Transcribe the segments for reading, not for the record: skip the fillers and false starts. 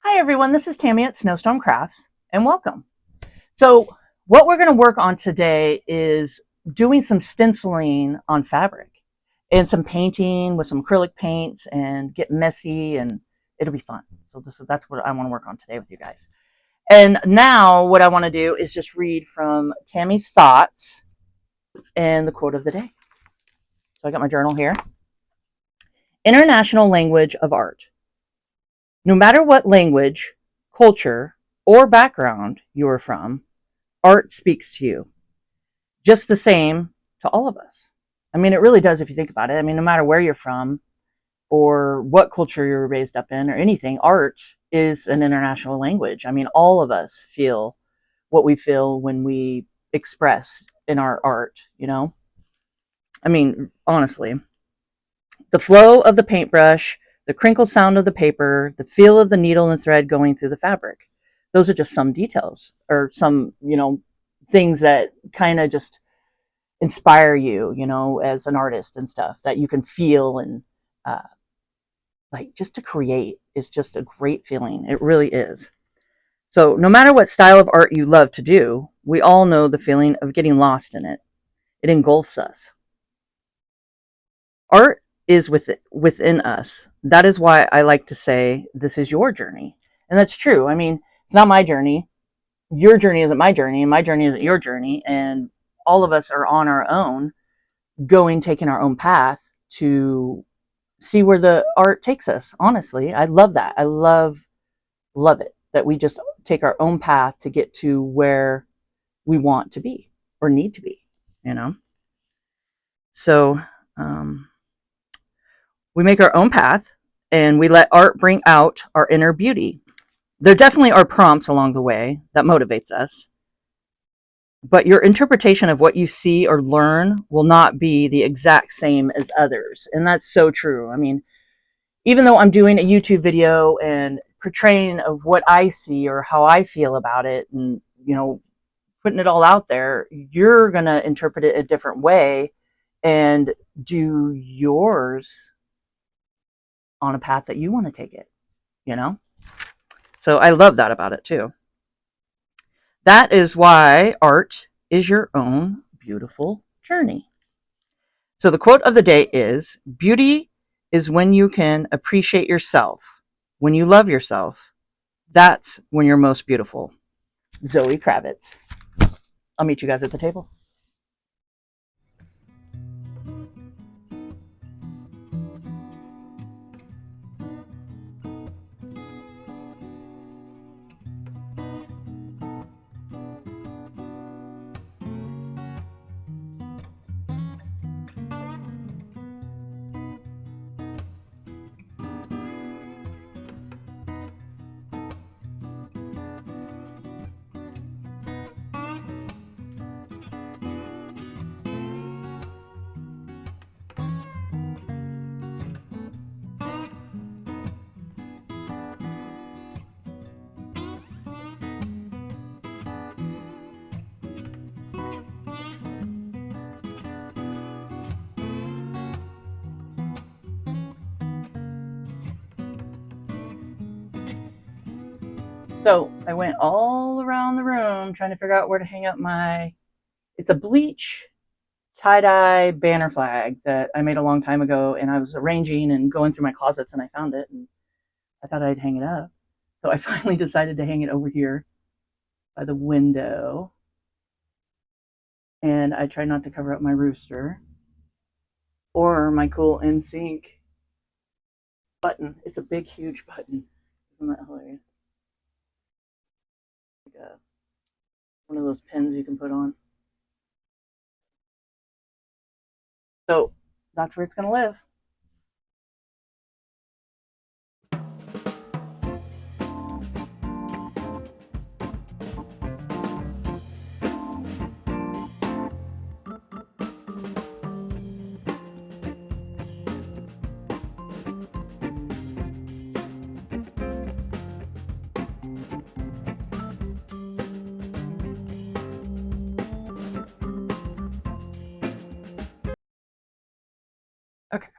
Hi everyone, this is Tammy at Snowstorm Crafts and welcome. So what we're going to work on today is doing some stenciling on fabric and some painting with some acrylic paints and get messy, and it'll be fun. So that's what I want to work on today with you guys. And now what I want to do is just read from Tammy's thoughts and the quote of the day. So I got my journal here. International language of art. No matter what language, culture, or background you are from, art speaks to you. Just the same to all of us. I mean, it really does if you think about it. I mean, no matter where you're from or what culture you're raised up in or anything, art is an international language. I mean, all of us feel what we feel when we express in our art, you know? I mean, honestly, the flow of the paintbrush, the crinkle sound of the paper, the feel of the needle and thread going through the fabric. Those are just some details or some, things that kind of just inspire you, as an artist and stuff that you can feel and like just to create is just a great feeling. It really is. So no matter what style of art you love to do, we all know the feeling of getting lost in it. It engulfs us. Art is within us. That is why I like to say this is your journey. And that's true. I mean, it's not my journey. Your journey isn't my journey, and my journey isn't your journey. And all of us are on our own, taking our own path to see where the art takes us. Honestly, I love that. I love it that we just take our own path to get to where we want to be or need to be, So, we make our own path and we let art bring out our inner beauty. There definitely are prompts along the way that motivates us, but your interpretation of what you see or learn will not be the exact same as others. And that's so true. I mean, even though I'm doing a YouTube video and portraying of what I see or how I feel about it and, putting it all out there, you're going to interpret it a different way and do yours on a path that you want to take it, So I love that about it too. That is why art is your own beautiful journey. So the quote of the day is, beauty is when you can appreciate yourself. When you love yourself, that's when you're most beautiful. Zoe Kravitz. I'll meet you guys at the table. So I went all around the room trying to figure out where to hang up it's a bleach tie-dye banner flag that I made a long time ago, and I was arranging and going through my closets and I found it and I thought I'd hang it up. So I finally decided to hang it over here by the window. And I tried not to cover up my rooster or my cool NSYNC button. It's a big, huge button. Isn't that hilarious? Like one of those pins you can put on. So that's where it's going to live. Okay,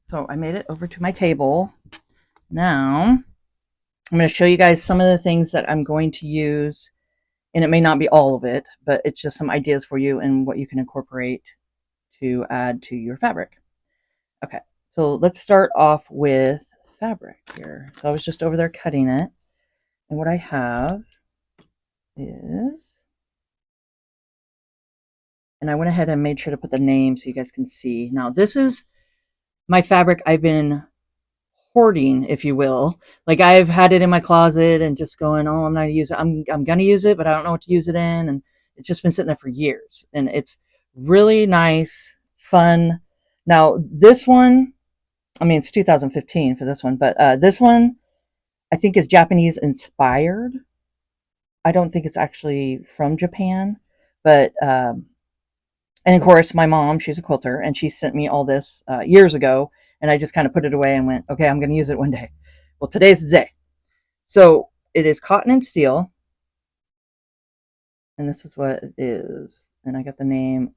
so I made it over to my table. Now I'm going to show you guys some of the things that I'm going to use, and it may not be all of it, but it's just some ideas for you and what you can incorporate to add to your fabric. Okay, so let's start off with fabric here. So I was just over there cutting it, and what I have is, and I went ahead and made sure to put the name so you guys can see. Now this is my fabric I've been hoarding, if you will. Like I've had it in my closet and just going, oh, I'm not gonna use it. I'm gonna use it, but I don't know what to use it in, and it's just been sitting there for years. And it's really nice, fun. Now this one, I mean, it's 2015 for this one, but this one I think is Japanese inspired. I don't think it's actually from Japan, but and of course, my mom, she's a quilter, and she sent me all this years ago, and I just kind of put it away and went, okay, I'm going to use it one day. Well, today's the day. So it is cotton and steel, and this is what it is. And I got the name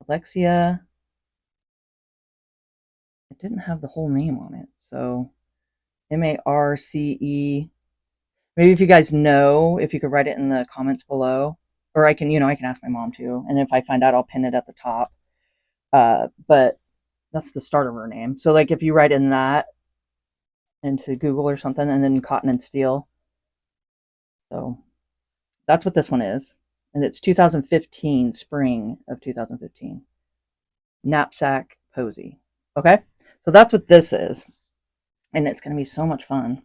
Alexia. It didn't have the whole name on it, so Marce. Maybe if you guys know, if you could write it in the comments below, or I can, I can ask my mom too. And if I find out, I'll pin it at the top. But that's the start of her name. So like if you write in that into Google or something, and then cotton and steel. So that's what this one is. And it's 2015, spring of 2015. Knapsack Posy. Okay? So that's what this is. And it's going to be so much fun.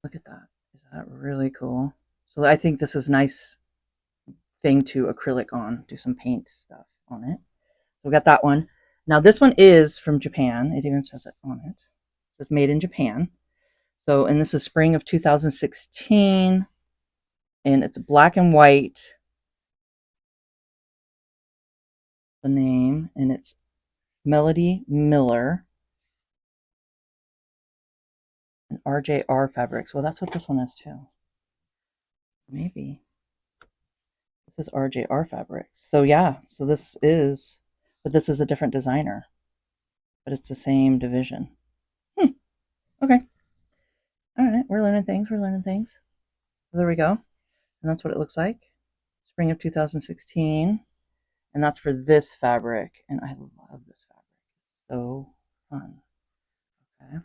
Look at that. Is that really cool? So I think this is a nice thing to acrylic on. Do some paint stuff on it. So we got that one. Now this one is from Japan. It even says it on it. It says made in Japan. So, and this is spring of 2016. And it's black and white. The name. And it's Melody Miller. And RJR Fabrics. Well, that's what this one is too. Maybe. This is RJR Fabrics. So yeah, so this is, but this is a different designer. But it's the same division. Okay. All right, we're learning things. We're learning things. So there we go. And that's what it looks like. Spring of 2016. And that's for this fabric. And I love this fabric. So fun. Okay.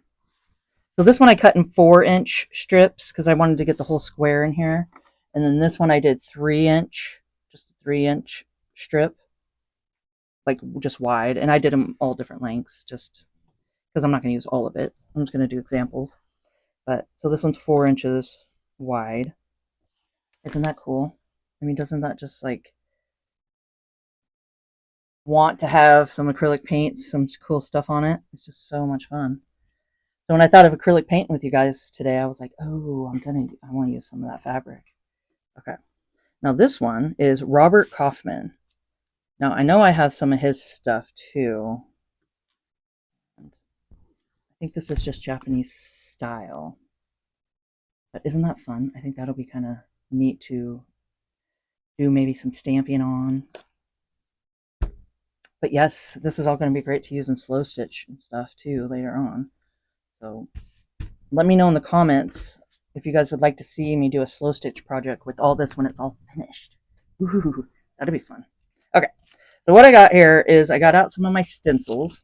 So this one I cut in 4-inch strips because I wanted to get the whole square in here. And then this one I did 3-inch, just a 3-inch strip, like just wide. And I did them all different lengths just because I'm not going to use all of it. I'm just going to do examples. But so this one's 4 inches wide. Isn't that cool? I mean, doesn't that just like want to have some acrylic paint, some cool stuff on it? It's just so much fun. So when I thought of acrylic paint with you guys today, I was like, oh, I want to use some of that fabric. Okay. Now this one is Robert Kaufman. Now I know I have some of his stuff too. I think this is just Japanese style. But isn't that fun? I think that'll be kind of neat to do maybe some stamping on. But yes, this is all going to be great to use in slow stitch and stuff too later on. So let me know in the comments if you guys would like to see me do a slow stitch project with all this when it's all finished. Ooh, that'd be fun. Okay, so what I got here is I got out some of my stencils.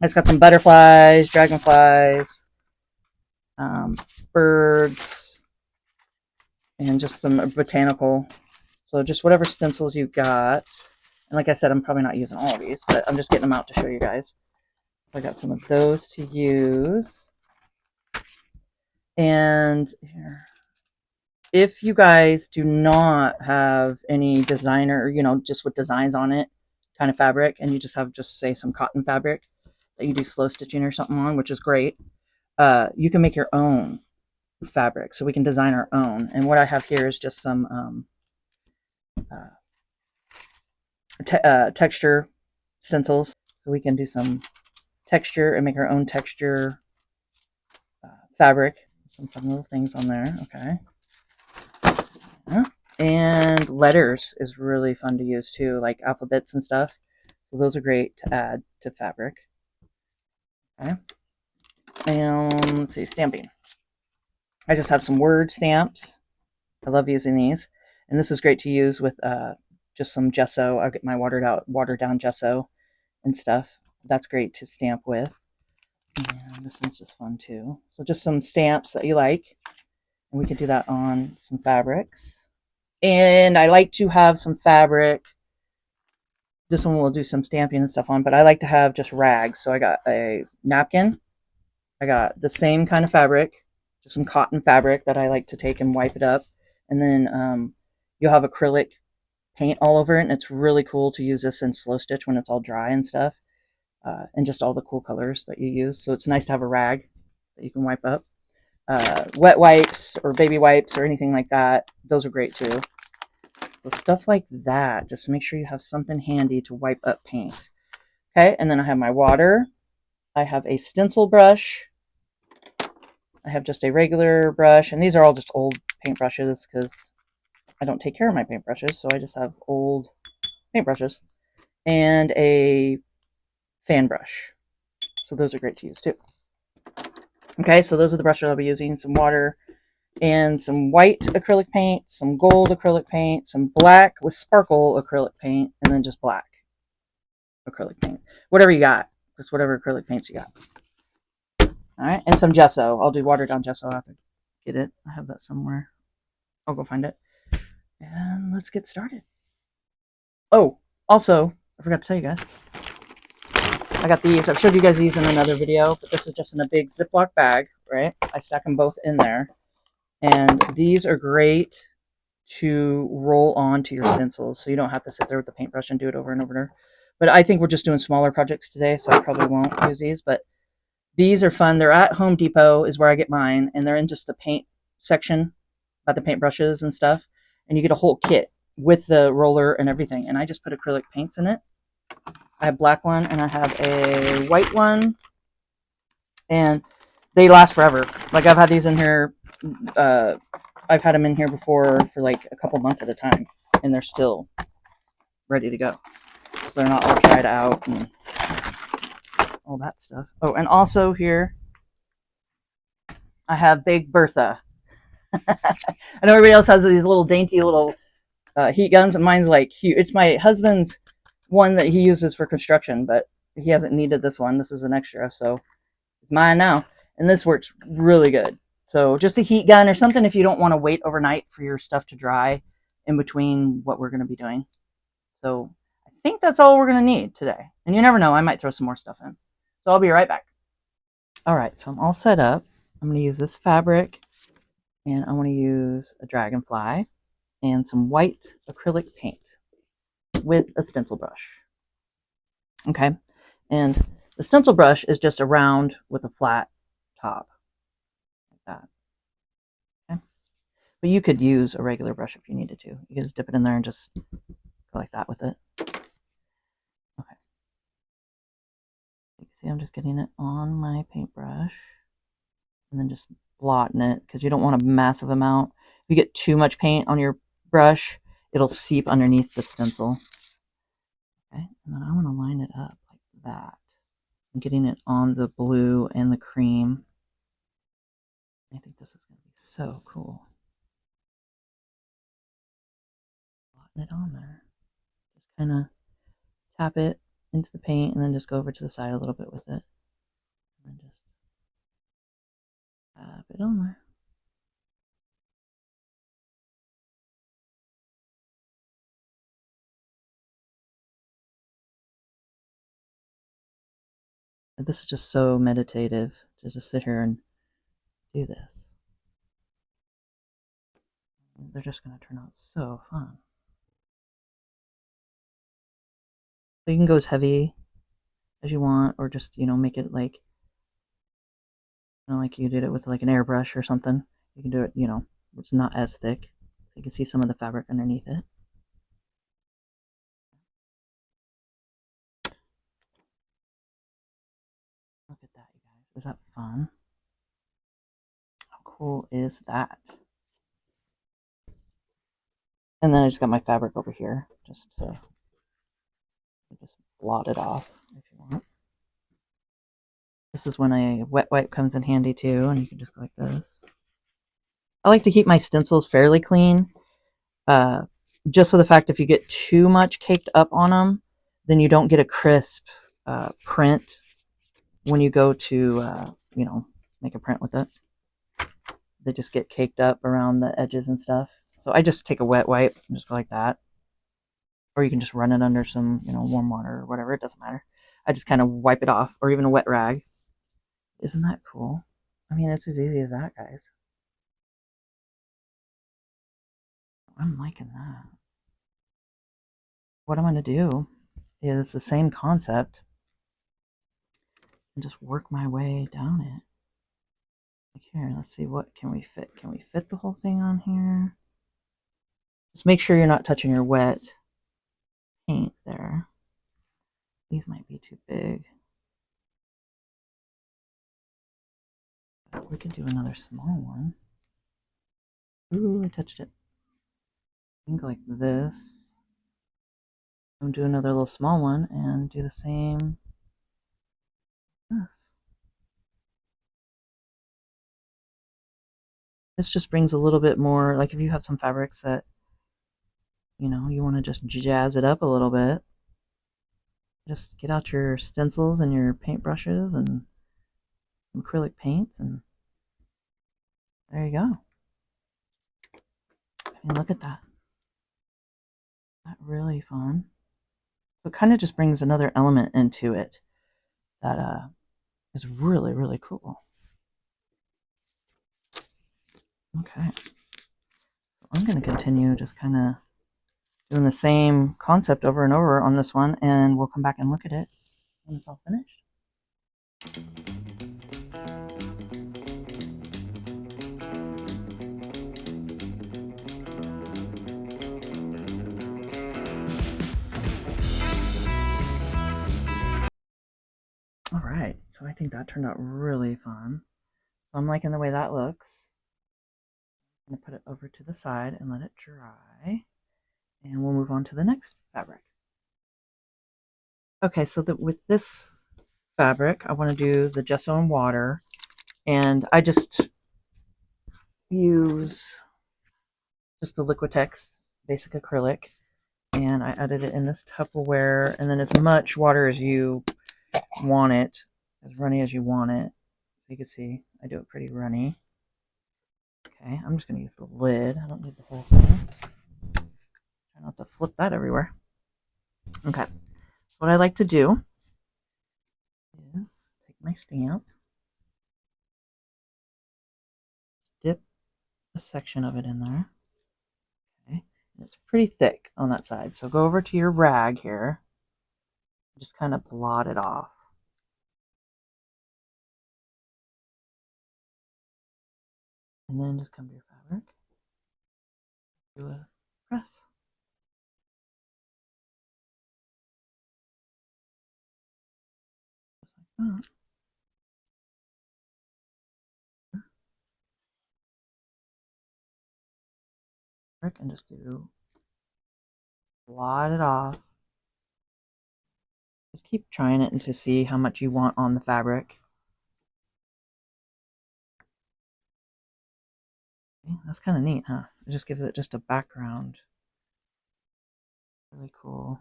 I just got some butterflies, dragonflies, birds, and just some botanical. So just whatever stencils you got. And like I said, I'm probably not using all of these, but I'm just getting them out to show you guys. I got some of those to use. And here, if you guys do not have any designer, just with designs on it kind of fabric, and you just have say some cotton fabric that you do slow stitching or something on, which is great, you can make your own fabric. So we can design our own. And what I have here is just some texture stencils. So we can do some texture and make our own texture fabric. Some fun little things on there. Okay. Yeah. And letters is really fun to use too, like alphabets and stuff. So those are great to add to fabric. Okay. And let's see, stamping. I just have some word stamps. I love using these. And this is great to use with just some gesso. I'll get my watered down gesso and stuff. That's great to stamp with. And this one's just fun too. So just some stamps that you like. And we could do that on some fabrics. And I like to have some fabric. This one we'll do some stamping and stuff on, but I like to have just rags. So I got a napkin. I got the same kind of fabric, just some cotton fabric that I like to take and wipe it up. And then you'll have acrylic paint all over it. And it's really cool to use this in slow stitch when it's all dry and stuff. And just all the cool colors that you use. So it's nice to have a rag that you can wipe up. Wet wipes or baby wipes or anything like that. Those are great too. So stuff like that. Just make sure you have something handy to wipe up paint. Okay, and then I have my water. I have a stencil brush. I have just a regular brush, and these are all just old paintbrushes because I don't take care of my paintbrushes, so I just have old paintbrushes. And a fan brush. So those are great to use too. Okay, so those are the brushes I'll be using. Some water and some white acrylic paint, some gold acrylic paint, some black with sparkle acrylic paint, and then just black acrylic paint. Whatever you got. Just whatever acrylic paints you got. All right, and some gesso. I'll do watered down gesso. I'll have to get it. I have that somewhere. I'll go find it. And let's get started. Oh, also, I forgot to tell you guys. I got these. I've showed you guys these in another video, but this is just in a big Ziploc bag, right? I stack them both in there. And these are great to roll onto your stencils, so you don't have to sit there with the paintbrush and do it over and over. But I think we're just doing smaller projects today, so I probably won't use these. But these are fun. They're at Home Depot is where I get mine, and they're in just the paint section, about the paintbrushes and stuff. And you get a whole kit with the roller and everything. And I just put acrylic paints in it. I have black one and I have a white one, and they last forever. Like I've had these in here. I've had them in here before for like a couple months at a time, and they're still ready to go. So they're not all dried out and all that stuff. Oh, and also here I have Big Bertha. I know everybody else has these little dainty little heat guns, and mine's like huge. It's my husband's one that he uses for construction, but he hasn't needed this one. This is an extra, so it's mine now. And this works really good. So just a heat gun or something if you don't want to wait overnight for your stuff to dry in between what we're going to be doing. So I think that's all we're going to need today. And you never know, I might throw some more stuff in. So I'll be right back. All right, so I'm all set up. I'm going to use this fabric, and I want to use a dragonfly and some white acrylic paint with a stencil brush. Okay, and the stencil brush is just a round with a flat top, like that. Okay, but you could use a regular brush if you needed to. You could just dip it in there and just go like that with it. Okay, you can see I'm just getting it on my paintbrush and then just blotting it because you don't want a massive amount. If you get too much paint on your brush, it'll seep underneath the stencil. Okay, and then I want to line it up like that. I'm getting it on the blue and the cream. I think this is going to be so cool. Blotting it on there. Just kind of tap it into the paint and then just go over to the side a little bit with it. And then just tap it on there. This is just so meditative to just sit here and do this. They're just going to turn out so fun. So you can go as heavy as you want, or just, make it like, like you did it with like an airbrush or something. You can do it, it's not as thick. So you can see some of the fabric underneath it. Look at that, you guys. Is that fun? How cool is that? And then I just got my fabric over here, just to just blot it off if you want. This is when a wet wipe comes in handy too, and you can just go like this. I like to keep my stencils fairly clean, just for the fact if you get too much caked up on them, then you don't get a crisp print when you go to, make a print with it. They just get caked up around the edges and stuff. So I just take a wet wipe and just go like that. Or you can just run it under some, warm water or whatever. It doesn't matter. I just kind of wipe it off, or even a wet rag. Isn't that cool? I mean, it's as easy as that, guys. I'm liking that. What I'm going to do is the same concept and just work my way down it. Like here, let's see, what can we fit? Can we fit the whole thing on here? Just make sure you're not touching your wet paint there. These might be too big. We could do another small one. Ooh, I touched it. I think like this. I'm do another little small one and do the same. This just brings a little bit more, like if you have some fabrics that, you want to just jazz it up a little bit, just get out your stencils and your paintbrushes and some acrylic paints, and there you go. I mean, look at that. That's really fun. So it kind of just brings another element into it that is really, really cool. Okay. So I'm going to continue just kind of doing the same concept over and over on this one, and we'll come back and look at it when it's all finished. All right, so I think that turned out really fun. So I'm liking the way that looks. I'm going to put it over to the side and let it dry, and we'll move on to the next fabric. Okay, so with this fabric, I want to do the gesso and water, and I just use just the Liquitex basic acrylic, and I added it in this Tupperware, and then as much water as you want it, as runny as you want it. So you can see I do it pretty runny. Okay, I'm just going to use the lid. I don't need the whole thing. Try not to flip that everywhere. Okay, so what I like to do is take my stamp, dip a section of it in there. Okay, and it's pretty thick on that side. So go over to your rag here, just kind of blot it off. And then just come to your fabric, do a press. Just like that. And just blot it off. Just keep trying it and to see how much you want on the fabric. Okay, that's kind of neat, huh? It just gives it just a background. Really cool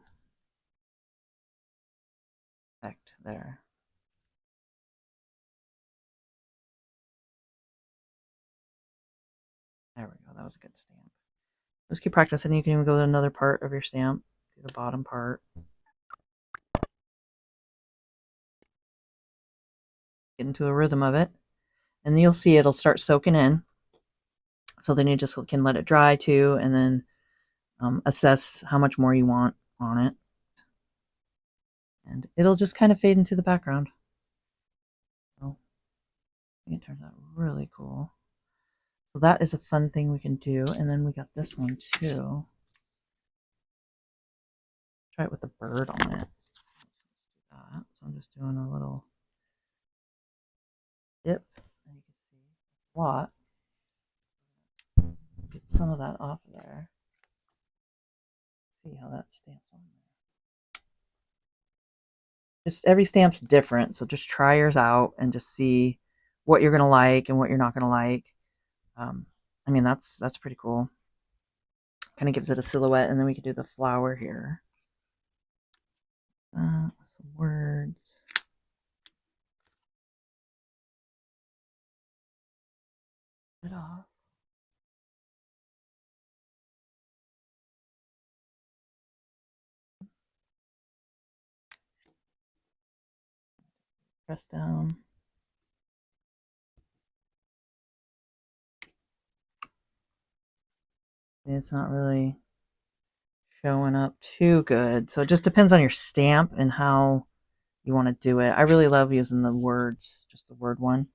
effect there. There we go. That was a good stamp. Just keep practicing. You can even go to another part of your stamp, do the bottom part. Get into a rhythm of it. And you'll see it'll start soaking in. So then you just can let it dry too, and then assess how much more you want on it. And it'll just kind of fade into the background. So I think it turns out really cool. So that is a fun thing we can do. And then we got this one too. Try it with a bird on it. So I'm just doing a little dip. And you can see a lot. Get some of that off of there. See how that stamps on there. Just every stamp's different, so just try yours out and just see what you're gonna like and what you're not gonna like. Um, I mean, that's pretty cool. Kind of gives it a silhouette, and then we could do the flower here. Some words. It off. Press down. It's not really showing up too good. So it just depends on your stamp and how you want to do it. I really love using the words, just the word one,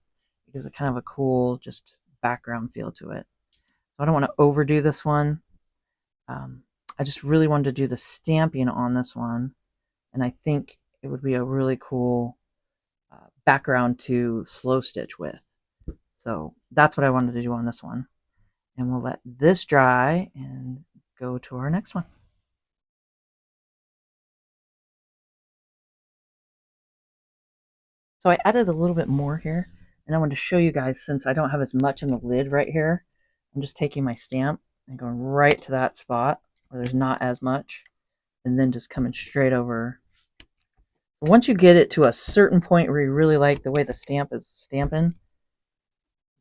because it's kind of a cool just background feel to it. So I don't want to overdo this one. I just really wanted to do the stamping on this one, and I think it would be a really cool background to slow stitch with. So that's what I wanted to do on this one. And we'll let this dry and go to our next one. So I added a little bit more here, and I wanted to show you guys, since I don't have as much in the lid right here, I'm just taking my stamp and going right to that spot where there's not as much, and then just coming straight over. Once you get it to a certain point where you really like the way the stamp is stamping,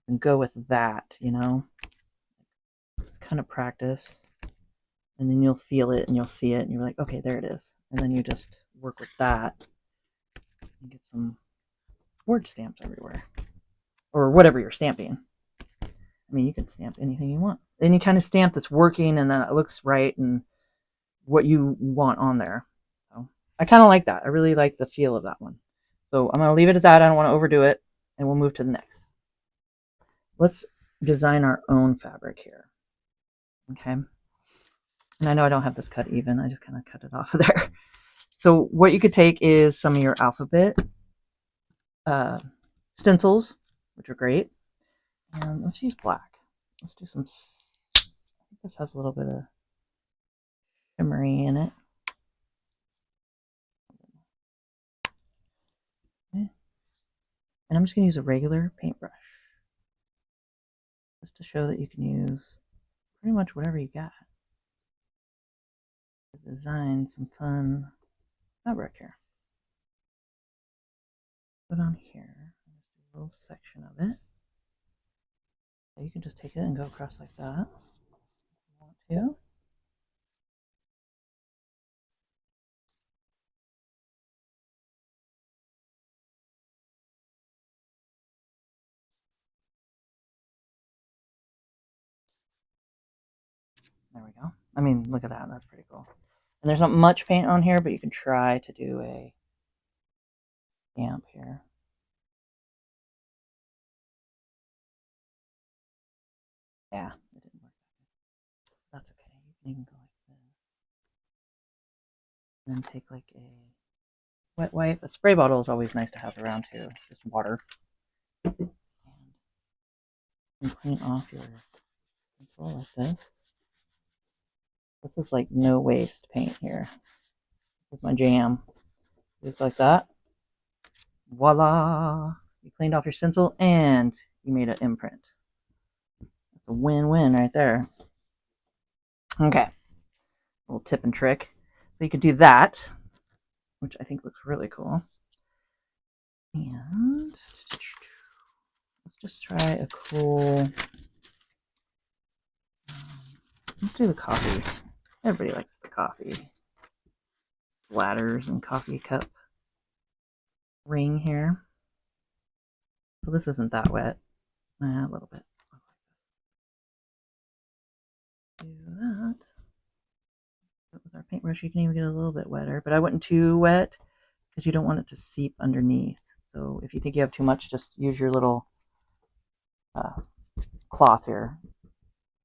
and go with that, you know. Just kind of practice, and then you'll feel it and you'll see it and you're like, okay, there it is. And then you just work with that and get some word stamps everywhere, or whatever you're stamping. I mean, you can stamp anything you want. Any kind of stamp that's working and then it looks right and what you want on there. So I kind of like that. I really like the feel of that one. So I'm going to leave it at that. I don't want to overdo it, and we'll move to the next. Let's design our own fabric here. Okay. And I know I don't have this cut even. I just kind of cut it off of there. So what you could take is some of your alphabet stencils, which are great. And let's use black. Let's do some, I think this has a little bit of shimmery in it. Okay. And I'm just going to use a regular paintbrush, just to show that you can use pretty much whatever you got to design some fun fabric here. Put on here a little section of it. So you can just take it and go across like that if you want to. There we go. I mean, look at that. That's pretty cool. And there's not much paint on here, but you can try to do a stamp here. Yeah, it didn't work. That's okay. You can even go like this. And then take like a wet wipe. A spray bottle is always nice to have around too. Just water. And clean off your pencil like this. This is like no waste paint here. This is my jam. Just like that. Voila! You cleaned off your stencil and you made an imprint. That's a win-win right there. Okay. Little tip and trick. So you could do that, which I think looks really cool. And let's just try a cool, let's do the coffee. Everybody likes the coffee. Ladders and coffee cup ring here. So this isn't that wet. A little bit. Do that. With our paintbrush, you can even get a little bit wetter, but I wouldn't too wet because you don't want it to seep underneath. So if you think you have too much, just use your little cloth here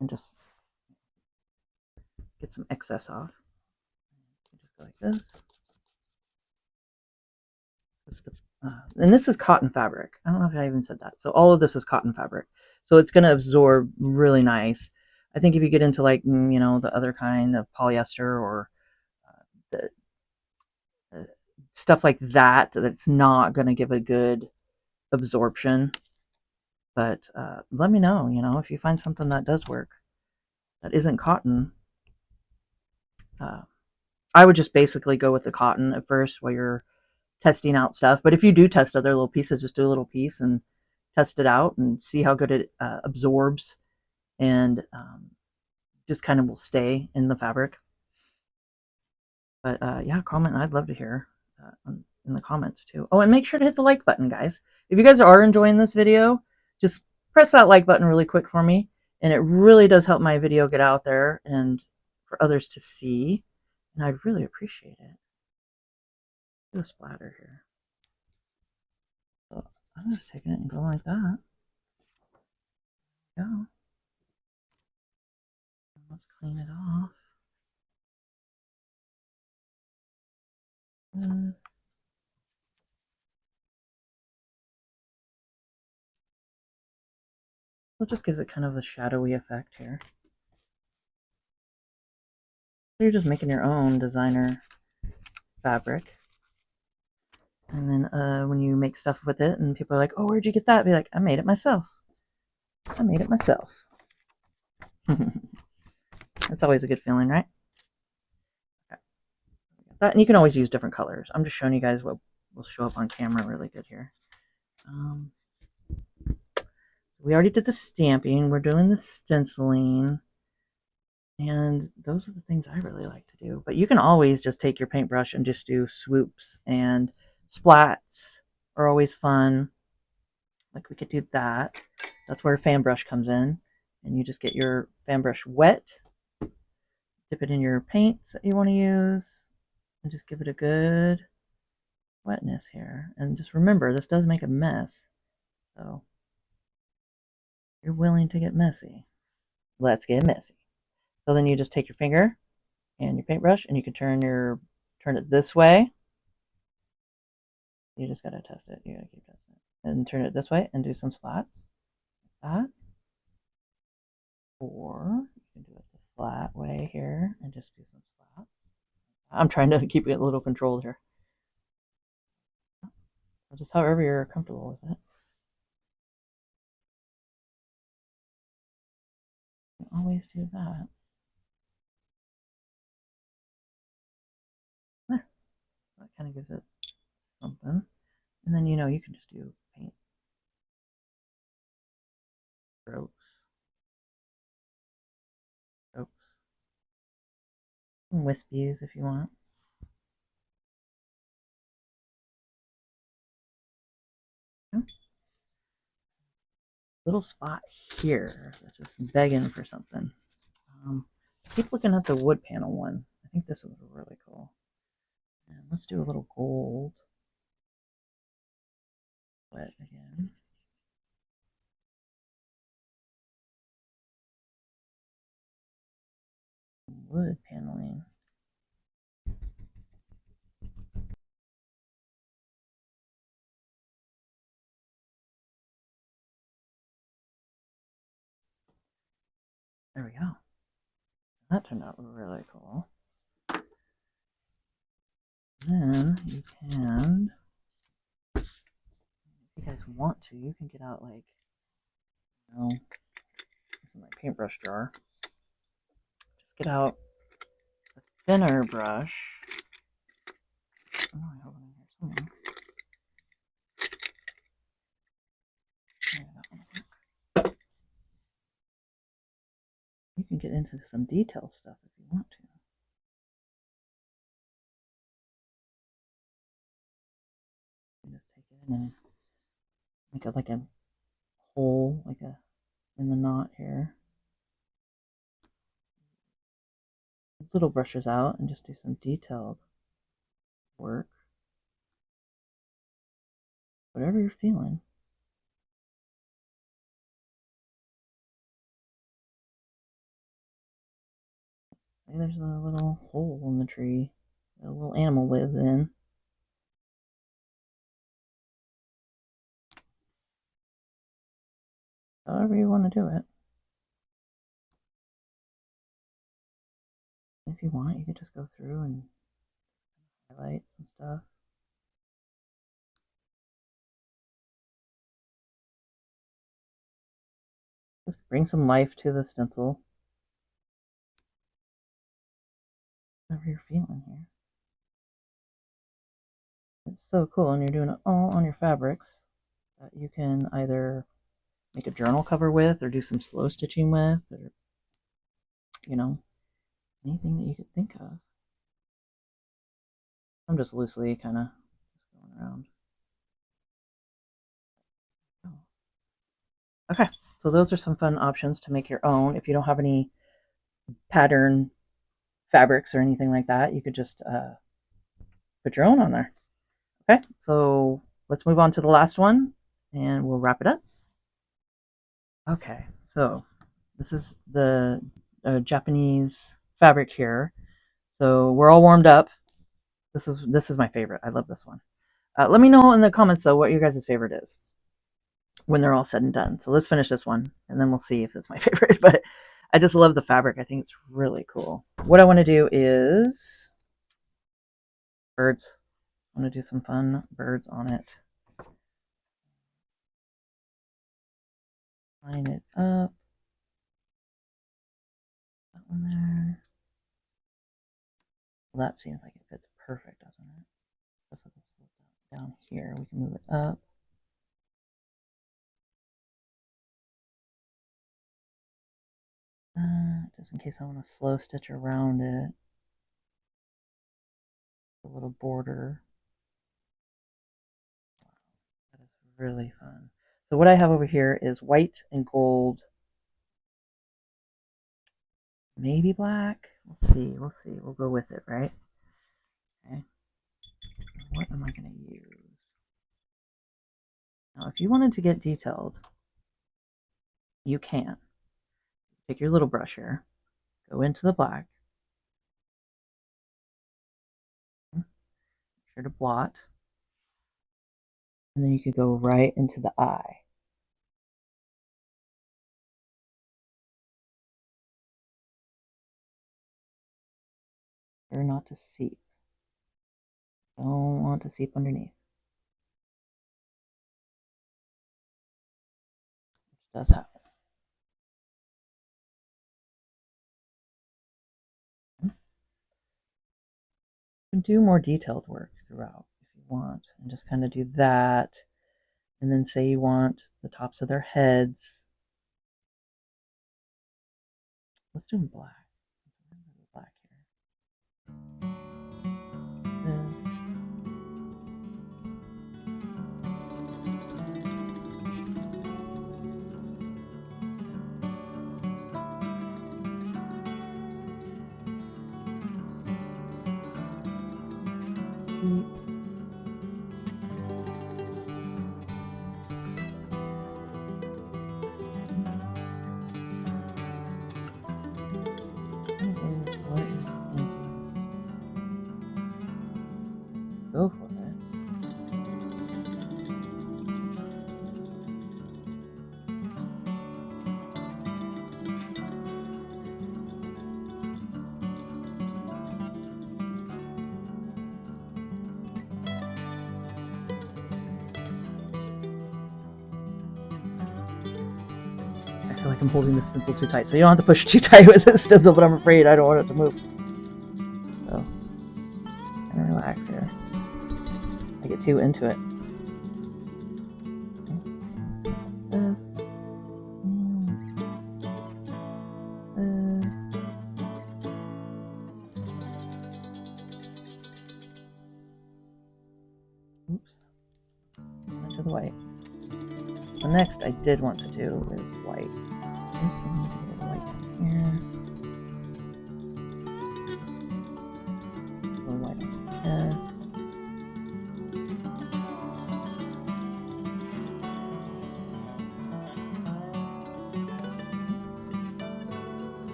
and just get some excess off. Just go like this. And this is cotton fabric. I don't know if I even said that. So all of this is cotton fabric. So it's going to absorb really nice. I think if you get into like, the other kind of polyester or the stuff like that that's not going to give a good absorption. But let me know, if you find something that does work that isn't cotton. I would just basically go with the cotton at first while you're testing out stuff. But if you do test other little pieces, just do a little piece and test it out and see how good it absorbs and just kind of will stay in the fabric. But yeah, comment. I'd love to hear in the comments too. Oh, and make sure to hit the like button, guys. If you guys are enjoying this video, just press that like button really quick for me. And it really does help my video get out there and for others to see. And I'd really appreciate it. Do a splatter here. So I'm just taking it and going like that. There we go. Let's clean it off. It just gives it kind of a shadowy effect here. So you're just making your own designer fabric. And then when you make stuff with it and people are like, oh, where'd you get that? Be like, I made it myself. I made it myself. That's always a good feeling, right? Okay. That, and you can always use different colors. I'm just showing you guys what will show up on camera really good here. We already did the stamping. We're doing the stenciling. And those are the things I really like to do. But you can always just take your paintbrush and just do swoops, and splats are always fun. Like we could do that. That's where a fan brush comes in. And you just get your fan brush wet, dip it in your paints that you want to use, and just give it a good wetness here. And just remember, this does make a mess. So if you're willing to get messy, let's get messy. So then you just take your finger and your paintbrush, and you can turn it this way. You just gotta test it. You gotta keep testing it. And turn it this way and do some splats like that. Or you can do it the flat way here and just do some splats. I'm trying to keep it a little controlled here. Just however you're comfortable with it. You can always do that. There. That kind of gives it something. And then you can just do paint strokes. Strokes. And wispies if you want. Little spot here that's just begging for something. Keep looking at the wood panel one. I think this was really cool. And let's do a little gold. Wet again. Wood paneling. There we go. That turned out really cool. Then you can, if you guys want to, you can get out like, this is my paintbrush jar. Just get out a thinner brush. Oh, I have one in here somewhere. You can get into some detail stuff if you want to. You just take it in and make it like a hole, like in the knot here. Little brushes out and just do some detailed work. Whatever you're feeling. Say there's a little hole in the tree that a little animal lives in. However you want to do it. If you want, you could just go through and highlight some stuff. Just bring some life to the stencil. Whatever you're feeling here. It's so cool, and you're doing it all on your fabrics that you can either make a journal cover with, or do some slow stitching with, or, you know, anything that you could think of. I'm just loosely kind of going around. Okay, so those are some fun options to make your own. If you don't have any pattern fabrics or anything like that, you could just put your own on there. Okay, so let's move on to the last one and we'll wrap it up. Okay, so this is the Japanese fabric here. So we're all warmed up. This is my favorite. I love this one. Let me know in the comments though what your guys' favorite is when they're all said and done. So let's finish this one and then we'll see if it's my favorite. But I just love the fabric. I think it's really cool. What I want to do is birds. I want to do some fun birds on it. Line it up. That one there. Well, that seems like it fits perfect, doesn't it? So if it's down here, we can move it up. Just in case I want to slow stitch around it. A little border. That is really fun. So what I have over here is white and gold, maybe black. We'll see. We'll go with it, right? Okay. What am I going to use? Now, if you wanted to get detailed, you can. Take your little brush here, go into the black, make sure to blot, and then you could go right into the eye. Try not to seep. Don't want to seep underneath. Which does happen. You can do more detailed work throughout if you want, and just kind of do that. And then say you want the tops of their heads. Let's do them black. Black here. This. Go for it. I feel like I'm holding the stencil too tight, so you don't have to push too tight with the stencil, but I'm afraid I don't want it to move. So, kind of relax here. I get too into it. This. Oops. Into the white. The next I did want to do is white. Okay, so I'm going to get white down here. A little white on this.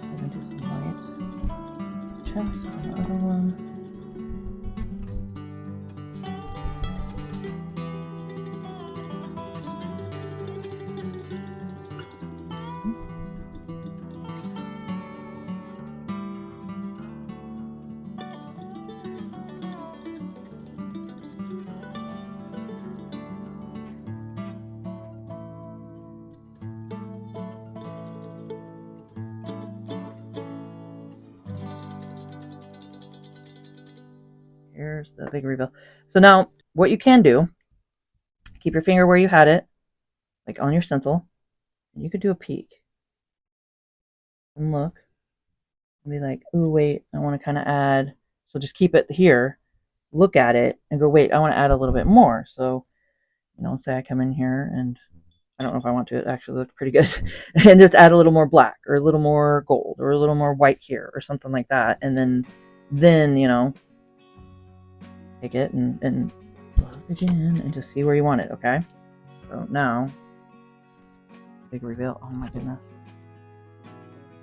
I'm going to do some white chest on the other one. Here's the big reveal. So now what you can do, keep your finger where you had it, like on your stencil. And you could do a peek and look and be like, ooh, wait, I want to kind of add. So just keep it here, look at it, and go, wait, I want to add a little bit more. So, say I come in here and I don't know if I want to, it actually looked pretty good, and just add a little more black or a little more gold or a little more white here or something like that. And then take it and look again and just see where you want it, okay? So now, big reveal. Oh my goodness.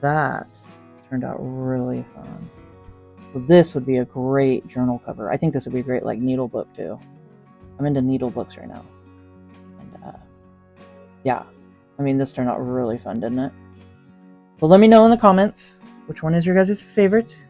That turned out really fun. So this would be a great journal cover. I think this would be a great like needle book too. I'm into needle books right now. And yeah, I mean, this turned out really fun, didn't it? So let me know in the comments which one is your guys' favorite.